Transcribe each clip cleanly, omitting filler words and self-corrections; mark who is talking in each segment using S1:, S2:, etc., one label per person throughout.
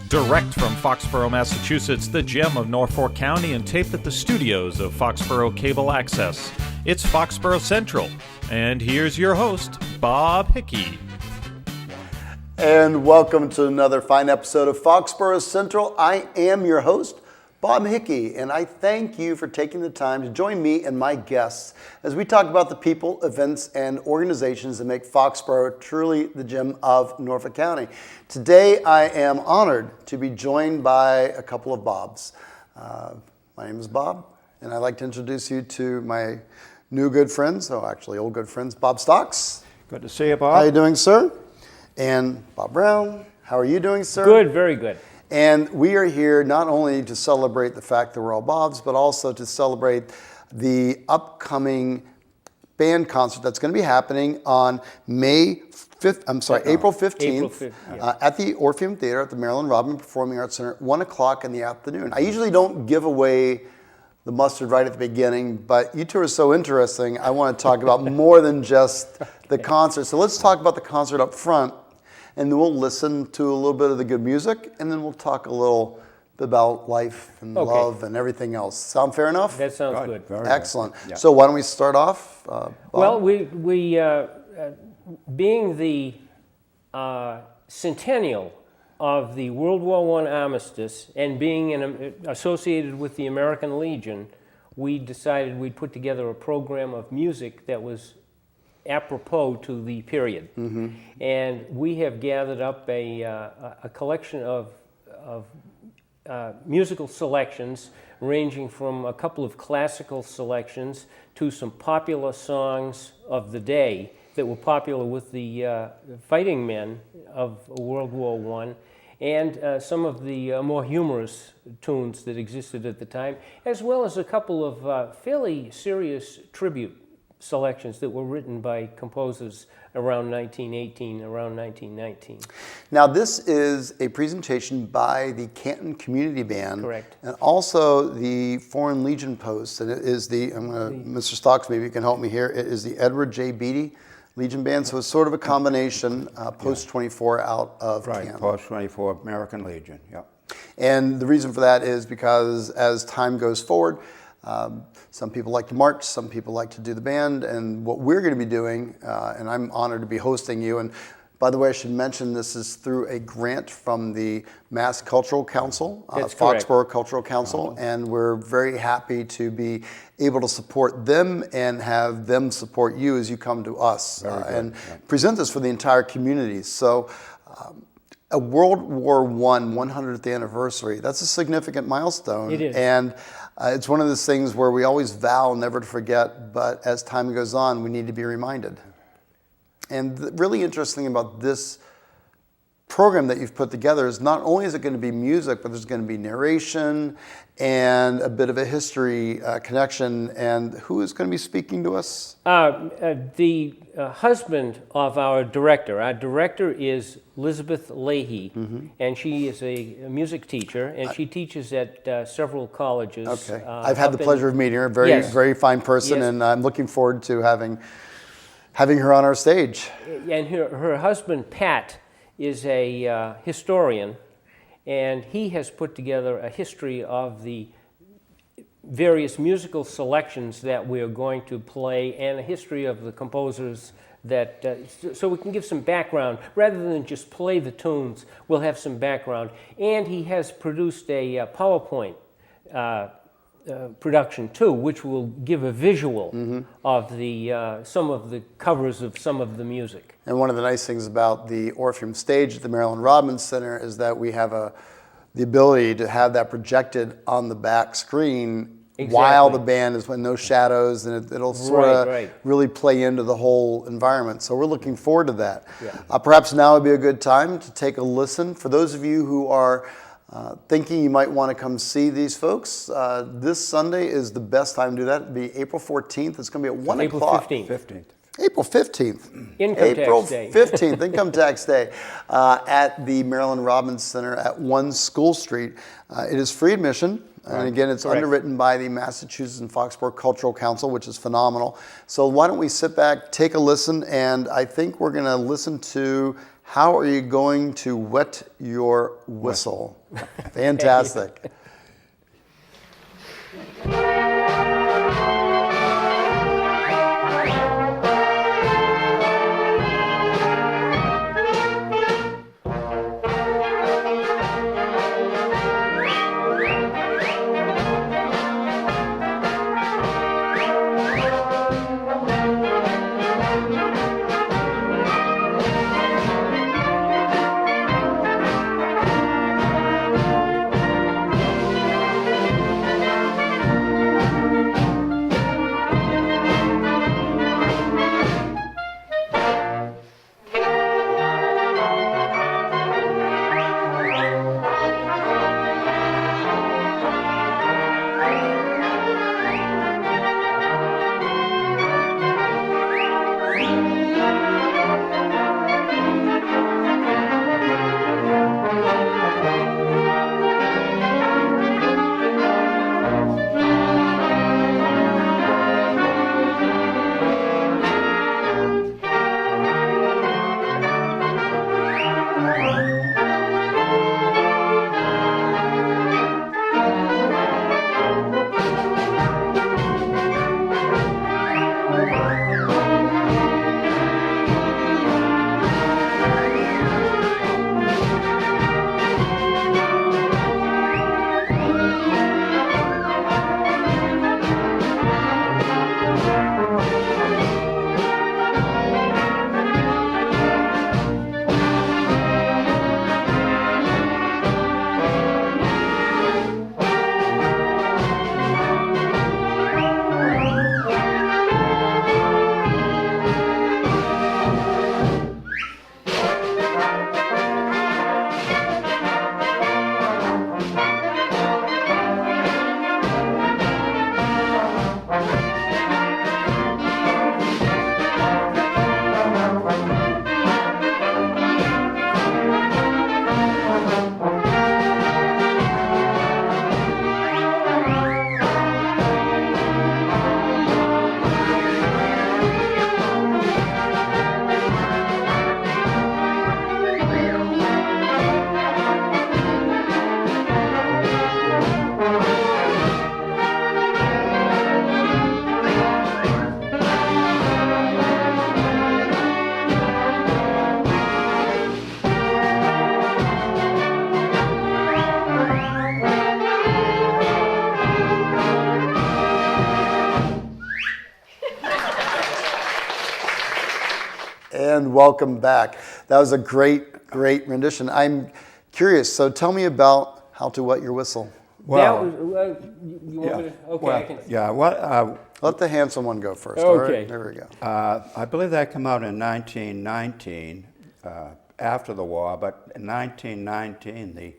S1: Direct from Foxborough, Massachusetts, the gem of Norfolk County, and taped at the studios of Foxborough Cable Access. It's Foxborough Central, and here's your host, Bob Hickey.
S2: And welcome to another fine episode of Foxborough Central. I am your host, Bob Hickey, and I thank you for taking the time to join me and my guests as we talk about the people, events, and organizations that make Foxborough truly the gem of Norfolk County. Today, I am honored to be joined by a couple of Bobs. My name is Bob, and I'd like to introduce you to my new good friends, actually old good friends, Bob Stocks.
S3: Good to see you, Bob.
S2: How are you doing, sir? And Bob Brown, how are you doing, sir?
S4: Good, very good.
S2: And we are here not only to celebrate the fact that we're all Bobs, but also to celebrate the upcoming band concert that's going to be happening on April 15th, at the Orpheum Theater at the Maryland Robin Performing Arts Center at 1 o'clock in the afternoon. I usually don't give away the mustard right at the beginning, but you two are so interesting, I want to talk about more than just the concert. So let's talk about the concert up front, and then we'll listen to a little bit of the good music, and then we'll talk a little bit about life and love and everything else. Sound fair enough?
S4: That sounds good.
S2: Excellent.
S4: Good. Yeah.
S2: So why don't we start off, Bob?
S4: Well, we being the centennial of the World War I armistice and being associated with the American Legion, we decided we'd put together a program of music that was apropos to the period. Mm-hmm. And we have gathered up a collection of musical selections ranging from a couple of classical selections to some popular songs of the day that were popular with the fighting men of World War I, and some of the more humorous tunes that existed at the time, as well as a couple of fairly serious tribute selections that were written by composers around 1918, around 1919.
S2: Now, this is a presentation by the Canton Community Band.
S4: Correct. And
S2: also the Foreign Legion Post. And it is Mr. Stocks, maybe you can help me here. It is the Edward J. Beatty Legion Band. So it's sort of a combination, Post 24 out of Canton.
S3: Right, Post 24, American Legion, yeah.
S2: And the reason for that is because as time goes forward, some people like to march, some people like to do the band, and what we're going to be doing, and I'm honored to be hosting you, and by the way, I should mention this is through a grant from the Mass Cultural Council, Foxborough Cultural Council, and we're very happy to be able to support them and have them support you as you come to us and present this for the entire community. So a World War I 100th anniversary, that's a significant milestone.
S4: It is.
S2: And it's one of those things where we always vow never to forget, but as time goes on, we need to be reminded. And the really interesting about this program that you've put together is not only is it going to be music, but there's going to be narration and a bit of a history connection. And who is going to be speaking to us?
S4: The husband of our director. Our director is Elizabeth Leahy, and she is a music teacher, and she teaches at several colleges.
S2: Okay, I've had the pleasure of meeting her. Very fine person, and I'm looking forward to having her on our stage.
S4: And her husband, Pat, is a historian, and he has put together a history of the various musical selections that we are going to play and a history of the composers that, so we can give some background. Rather than just play the tunes, we'll have some background. And he has produced a PowerPoint production too, which will give a visual of the some of the covers of some of the music.
S2: And one of the nice things about the Orpheum stage at the Maryland Robin Center is that we have the ability to have that projected on the back screen while the band is with no shadows, and it'll sort of really play into the whole environment. So we're looking forward to that. Yeah. Perhaps now would be a good time to take a listen. For those of you who are thinking you might want to come see these folks, this Sunday is the best time to do that. It'll be April 14th. It's going to be at 1 o'clock.
S4: April 15th.
S2: April 15th.
S4: April
S2: 15th, Income Tax Day, at the Maryland Robin Center at 1 School Street. It is free admission. And again, it's underwritten by the Massachusetts and Foxborough Cultural Council, which is phenomenal. So why don't we sit back, take a listen, and I think we're going to listen to How are you going to wet your whistle? Fantastic. And welcome back. That was a great, great rendition. I'm curious, so tell me about how to wet your whistle.
S3: Well,
S4: that was, you want me to? Okay, I can.
S3: yeah, well,
S2: Let the handsome one go first. All
S4: Okay.
S2: right, there we go.
S3: I believe that came out in 1919, after the war, but in 1919 the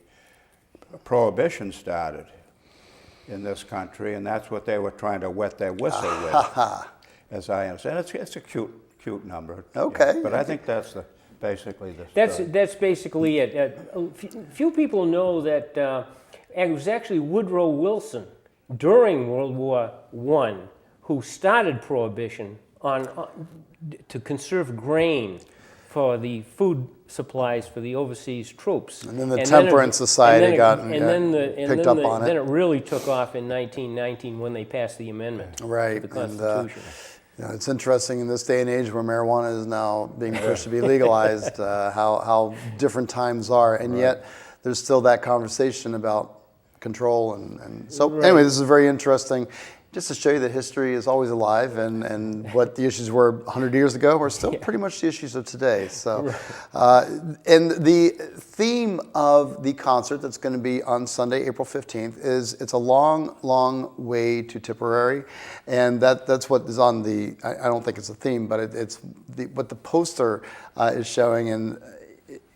S3: prohibition started in this country, and that's what they were trying to wet their whistle with, as I understand. It's a cute number.
S2: Okay.
S3: Yeah, but I think that's basically the
S4: That's basically it. Few people know that it was actually Woodrow Wilson during World War I who started prohibition to conserve grain for the food supplies for the overseas troops.
S2: And then the Temperance Society picked up on it.
S4: Then it really took off in 1919 when they passed the amendment
S2: Right.
S4: to the Constitution.
S2: It's interesting in this day and age where marijuana is now being pushed to be legalized, how different times are, and yet there's still that conversation about control. And so anyway, this is very interesting. Just to show you that history is always alive, and what the issues were 100 years ago are still pretty much the issues of today. So, and the theme of the concert that's going to be on Sunday, April 15th, is it's a long, long way to Tipperary, and that's what is on the. I don't think it's a theme, but it's what the poster is showing, and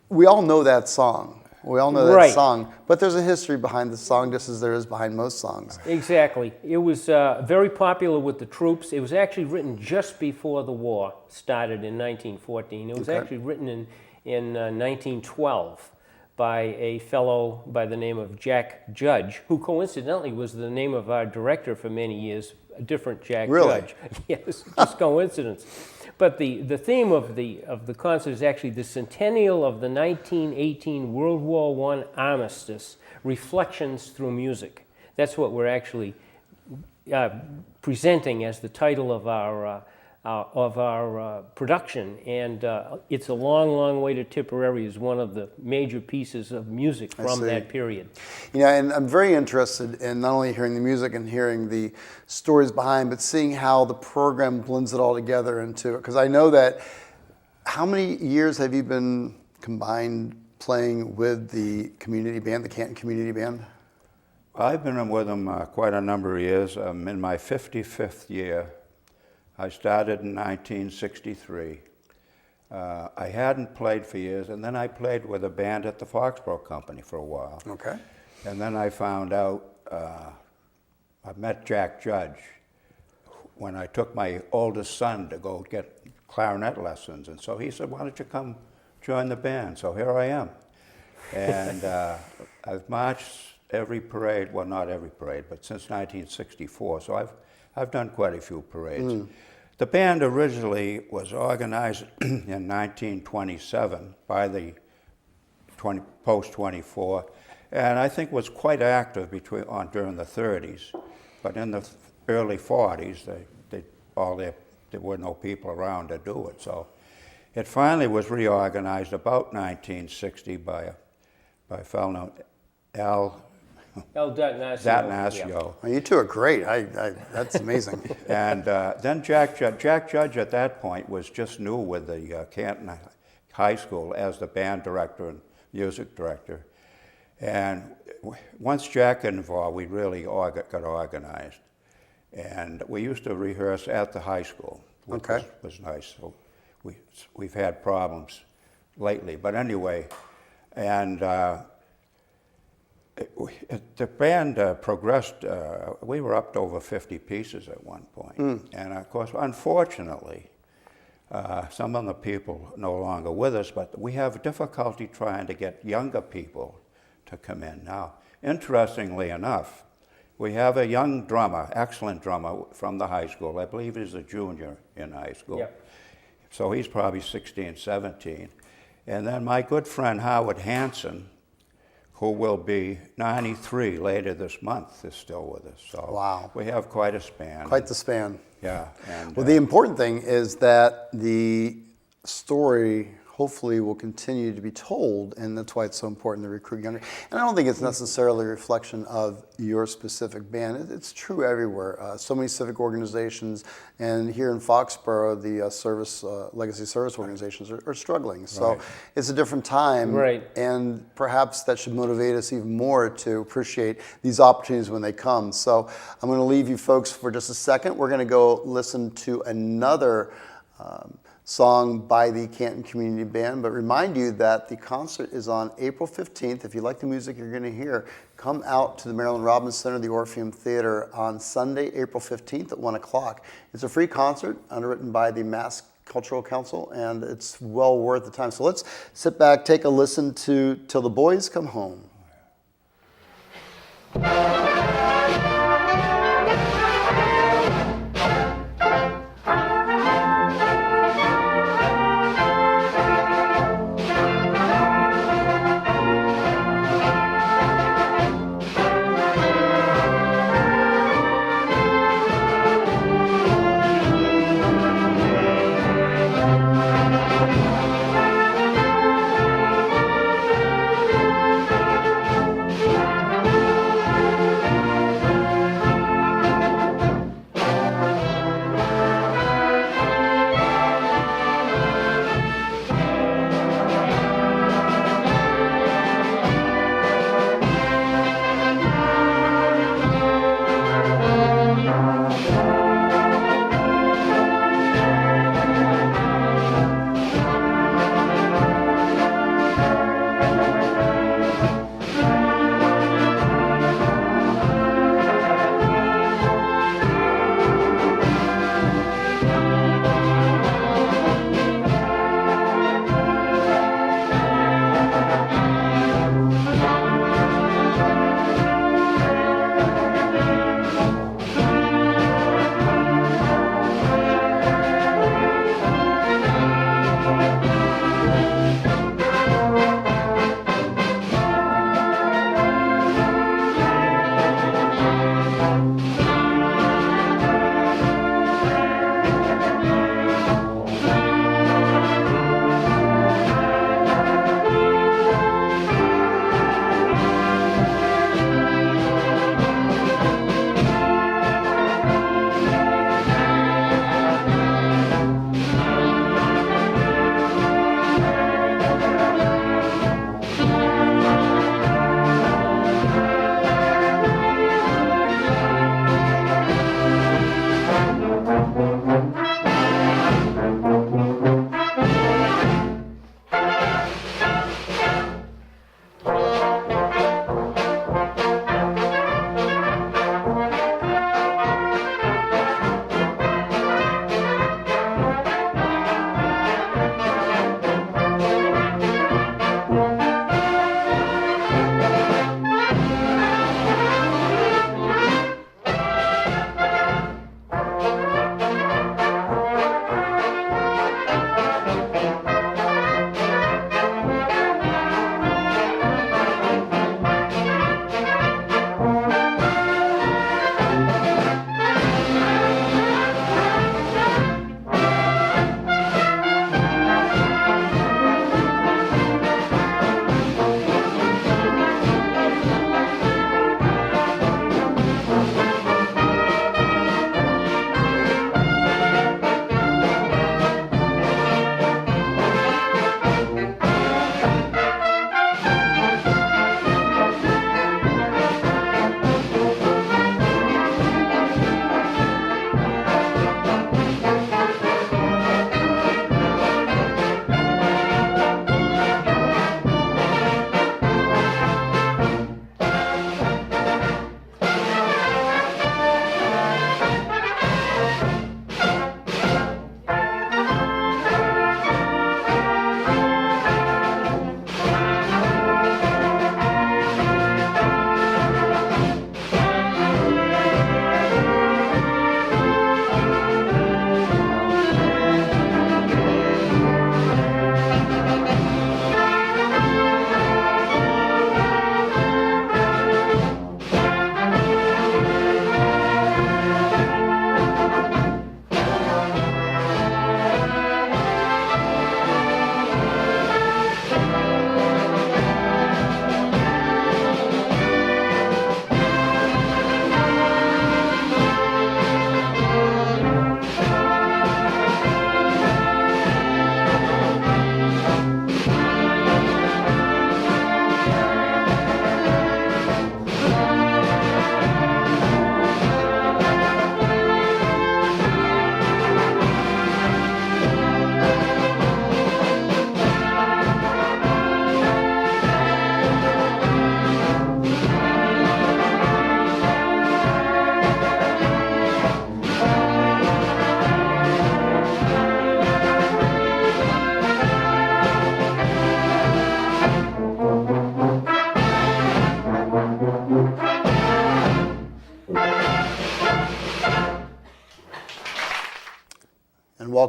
S2: we all know that song. We all know that song, but there's a history behind the song, just as there is behind most songs.
S4: Exactly. It was very popular with the troops. It was actually written just before the war started in 1914. It was actually written in 1912 by a fellow by the name of Jack Judge, who coincidentally was the name of our director for many years, a different Jack
S2: Really?
S4: Judge. Yes, just coincidence. But the theme of the concert is actually the centennial of the 1918 World War I armistice, Reflections Through Music. That's what we're actually presenting as the title of our production, and it's a long, long way to Tipperary is one of the major pieces of music from that period.
S2: Yeah, and I'm very interested in not only hearing the music and hearing the stories behind, but seeing how the program blends it all together into it. Because I know that, how many years have you been combined playing with the community band, the Canton Community Band?
S3: I've been with them quite a number of years. I'm in my 55th year. I started in 1963. I hadn't played for years, and then I played with a band at the Foxborough Company for a while.
S2: Okay.
S3: And then I found out, I met Jack Judge when I took my oldest son to go get clarinet lessons. And so he said, why don't you come join the band? So here I am. And I've marched every parade, well, not every parade, but since 1964. So I've done quite a few parades. The band originally was organized in 1927 by the Post 24, and I think was quite active during the 30s. But in the early 40s, there were no people around to do it. So it finally was reorganized about 1960 by a fellow named Al Datnasio.
S2: Oh, you two are great. That's amazing.
S3: And then Jack Judge at that point was just new with the Canton High School as the band director and music director. And once Jack got involved, we really got organized. And we used to rehearse at the high school, which was nice. So we've had problems lately. But anyway, and the band progressed. We were up to over 50 pieces at one point. And of course, unfortunately, some of the people no longer with us, but we have difficulty trying to get younger people to come in. Now, interestingly enough, we have a young drummer, excellent drummer from the high school. I believe he's a junior in high school.
S4: Yep.
S3: So he's probably 16, 17. And then my good friend Howard Hanson, who will be 93 later this month, is still with us. So
S2: wow.
S3: We have quite a span.
S2: Quite the span.
S3: Yeah. And,
S2: well, the important thing is that the story hopefully will continue to be told, and that's why it's so important to recruit younger. And I don't think it's necessarily a reflection of your specific band. It's true everywhere. So many civic organizations, and here in Foxborough, the legacy service organizations are struggling. So it's a different time, and perhaps that should motivate us even more to appreciate these opportunities when they come. So I'm going to leave you folks for just a second. We're going to go listen to another song by the Canton Community Band, but remind you that the concert is on April 15th. If you like the music you're going to hear, come out to the Marilyn Robbins Center, the Orpheum Theater, on Sunday, April 15th at 1 o'clock. It's a free concert underwritten by the Mass Cultural Council, and it's well worth the time. So let's sit back, take a listen to Till the Boys Come Home.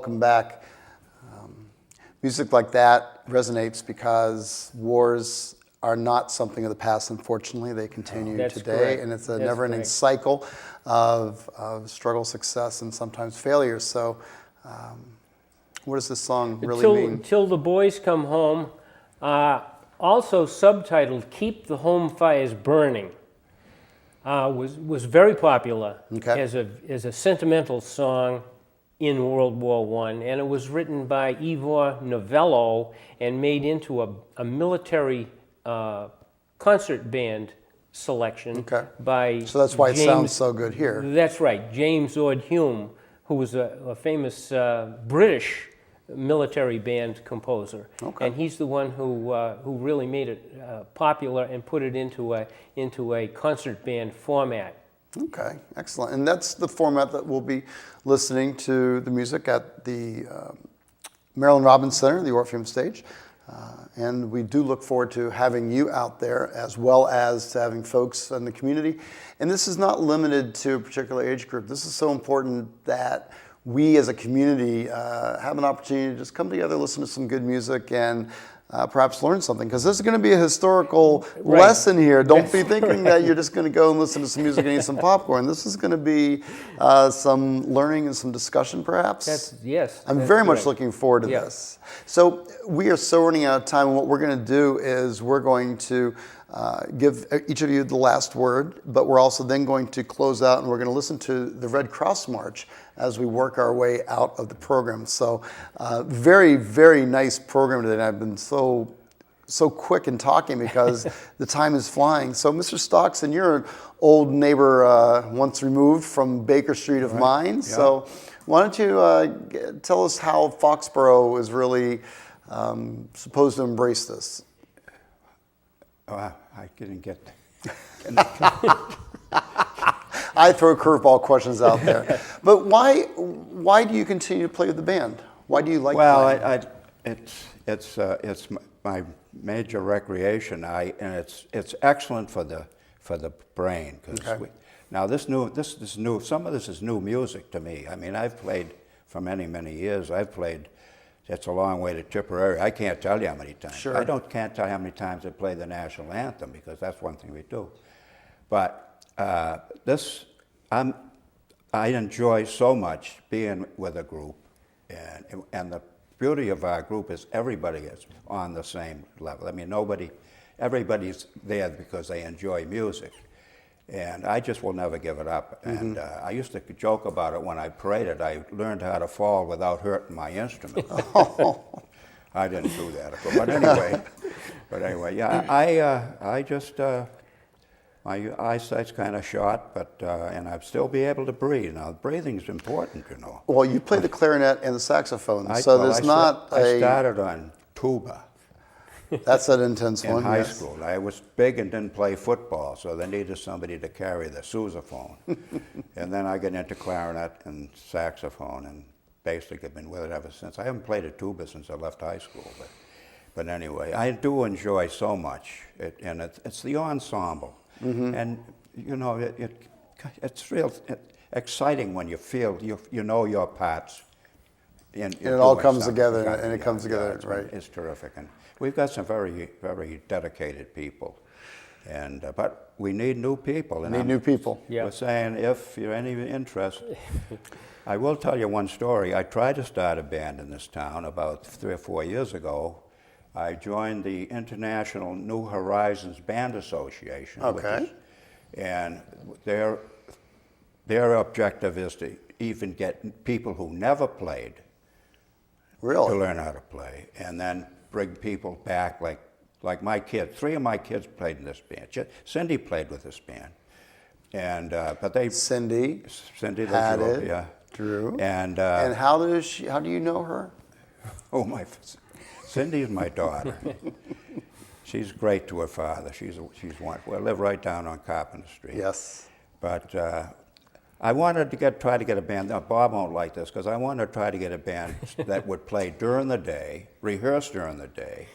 S2: welcome back. Music like that resonates because wars are not something of the past, unfortunately. They continue
S4: That's
S2: today,
S4: correct.
S2: and it's a
S4: That's
S2: never-ending
S4: correct.
S2: cycle of struggle, success, and sometimes failure. So what does this song really mean?
S4: Till the Boys Come Home, also subtitled Keep the Home Fires Burning, was very popular
S2: Okay.
S4: as a sentimental song in World War I, and it was written by Ivor Novello and made into a military concert band selection
S2: Okay.
S4: by
S2: So that's why it
S4: James,
S2: sounds so good here.
S4: That's right, James Ord Hume, who was a famous British military band composer.
S2: Okay.
S4: And he's the one who really made it popular and put it into a concert band format.
S2: Okay, excellent. And that's the format that we'll be listening to the music at the Marilyn Robbins Center, the Orpheum stage. And we do look forward to having you out there as well as to having folks in the community. And this is not limited to a particular age group. This is so important that we as a community have an opportunity to just come together, listen to some good music, and perhaps learn something. Because this is going to be a historical lesson here. Don't be thinking that you're just going to go and listen to some music and eat some popcorn. This is going to be some learning and some discussion, perhaps.
S4: Yes.
S2: I'm
S4: that's
S2: very much
S4: correct.
S2: looking forward to
S4: Yeah.
S2: this. So we are so running out of time, and what we're going to do is we're going to give each of you the last word, but we're also then going to close out, and we're going to listen to the Red Cross March as we work our way out of the program. So very, very nice program today. And I've been so quick in talking because the time is flying. So Mr. Stockson, you're an old neighbor once removed from Baker Street of mine.
S3: Yeah.
S2: So why don't you tell us how Foxborough is really supposed to embrace this?
S3: I didn't get
S2: I throw curveball questions out there. But why do you continue to play with the band? Why do you like playing?
S3: It's my major recreation. And it's excellent for the brain.
S2: Okay.
S3: Now this is new. Some of this is new music to me. I mean, I've played for many years. I've played. It's a long way to Tipperary. I can't tell you how many times.
S2: Sure.
S3: Can't tell you how many times I play the national anthem, because that's one thing we do. But I enjoy so much being with a group, and the beauty of our group is everybody is on the same level. I mean, everybody's there because they enjoy music, and I just will never give it up. And I used to joke about it when I paraded. I learned how to fall without hurting my instrument. I didn't do that, but anyway, yeah. I just. My eyesight's kind of shot, and I'll still be able to breathe. Now, breathing's important, you know.
S2: Well, you play the clarinet and the saxophone,
S3: I started on tuba
S2: That's an intense
S3: in
S2: one.
S3: high
S2: yes.
S3: school. I was big and didn't play football, so they needed somebody to carry the sousaphone. And then I got into clarinet and saxophone, and basically have been with it ever since. I haven't played a tuba since I left high school, but anyway, I do enjoy so much, and it's the ensemble. And you know, it's real exciting when you feel you know your parts.
S2: And it all comes together, and it comes together,
S3: it's,
S2: right?
S3: It's terrific, and we've got some very dedicated people, and but we need new people. And
S2: New people.
S4: Yeah.
S3: We're saying if you're any interest, I will tell you one story. I tried to start a band in this town about 3 or 4 years ago. I joined the International New Horizons Band Association.
S2: Okay.
S3: And their objective is to even get people who never played to
S2: Really?
S3: learn how to play, and then bring people back like my kids. 3 of my kids played in this band. Cindy played with this band, and but they
S2: Cindy
S3: the
S2: had
S3: Drew,
S2: it.
S3: yeah.
S2: Drew.
S3: And
S2: how do you know her?
S3: oh my, Cindy's my daughter. She's great to her father. She's wonderful. We live right down on Carpenter Street.
S2: Yes.
S3: But I wanted to try to get a band. Now, Bob won't like this, because I wanted to try to get a band that would play during the day, rehearse during the day,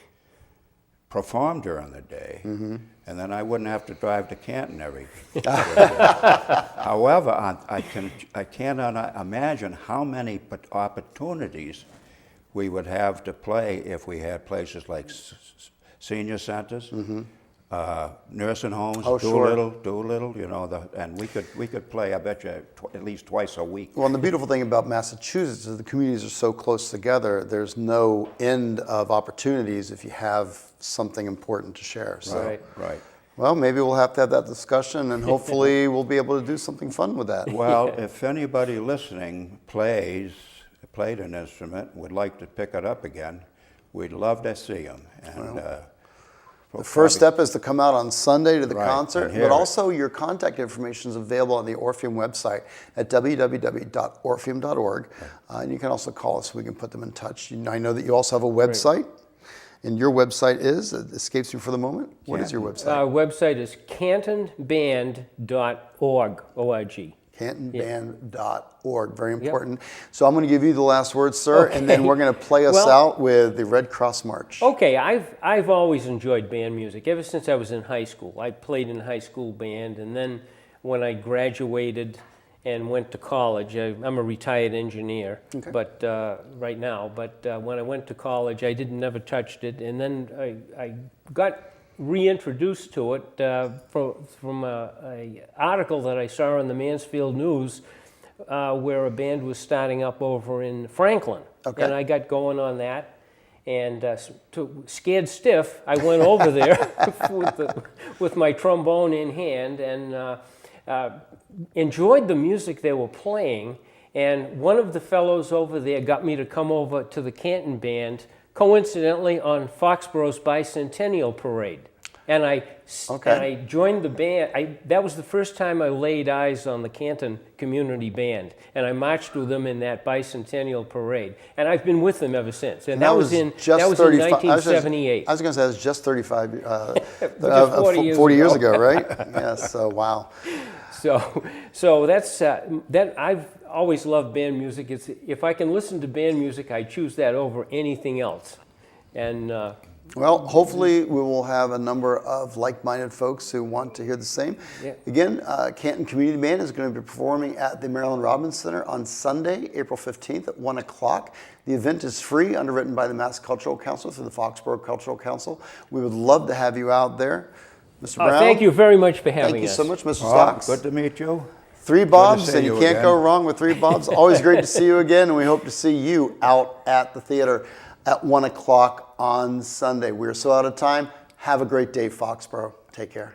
S3: perform during the day, and then I wouldn't have to drive to Canton every. However, I cannot imagine how many opportunities we would have to play if we had places like senior centers, nursing homes,
S2: Oh, sure.
S3: Doolittle, you know, and we could play, I bet you, at least twice a week.
S2: Well, and the beautiful thing about Massachusetts is the communities are so close together. There's no end of opportunities if you have something important to share. So,
S3: Right.
S2: well, maybe we'll have to have that discussion, and hopefully we'll be able to do something fun with that.
S3: Well, if anybody listening played an instrument, would like to pick it up again, we'd love to see them. And
S2: The first step is to come out on Sunday to the
S3: Right,
S2: concert,
S3: and hear
S2: but
S3: it.
S2: also your contact information is available on the Orpheum website at www.orpheum.org. And you can also call us so we can put them in touch. I know that you also have a website, and your website is, it escapes me for the moment. What is your website?
S4: Our website is cantonband.org, O-R-G.
S2: cantonband.org, very important. So I'm going to give you the last word, sir, and then we're going to play us
S4: Well-
S2: out with the Red Cross March.
S4: Okay, I've always enjoyed band music ever since I was in high school. I played in high school band, and then when I graduated and went to college, I'm a retired engineer, but right now. But when I went to college, I never touched it, and then I got reintroduced to it from a article that I saw in the Mansfield News where a band was starting up over in Franklin.
S2: Okay.
S4: And I got going on that. And scared stiff, I went over there with my trombone in hand and enjoyed the music they were playing. And one of the fellows over there got me to come over to the Canton band, coincidentally on Foxborough's bicentennial parade. And I joined the band. That was the first time I laid eyes on the Canton Community Band, and I marched with them in that bicentennial parade. And I've been with them ever since. And that was in 1978.
S2: I was going to say it was just 35,
S4: Just
S2: 40 years ago, right? Yes. So wow.
S4: So that's that. I've always loved band music. If I can listen to band music, I choose that over anything else. And
S2: well, hopefully we will have a number of like-minded folks who want to hear the same.
S4: Yeah.
S2: Again, Canton Community Band is going to be performing at the Marilyn Robbins Center on Sunday, April 15th at 1 o'clock. The event is free, underwritten by the Mass Cultural Council through the Foxborough Cultural Council. We would love to have you out there. Mr. Brown.
S4: thank you very much for having
S2: Thank
S4: us.
S2: you so much, Mr. Stocks.
S3: Good to meet you.
S2: 3 Bobs,
S3: see
S2: and you
S3: you
S2: can't
S3: again.
S2: go wrong with 3 Bobs. Always great to see you again, and we hope to see you out at the theater at 1 o'clock on Sunday. We're so out of time. Have a great day, Foxborough. Take care.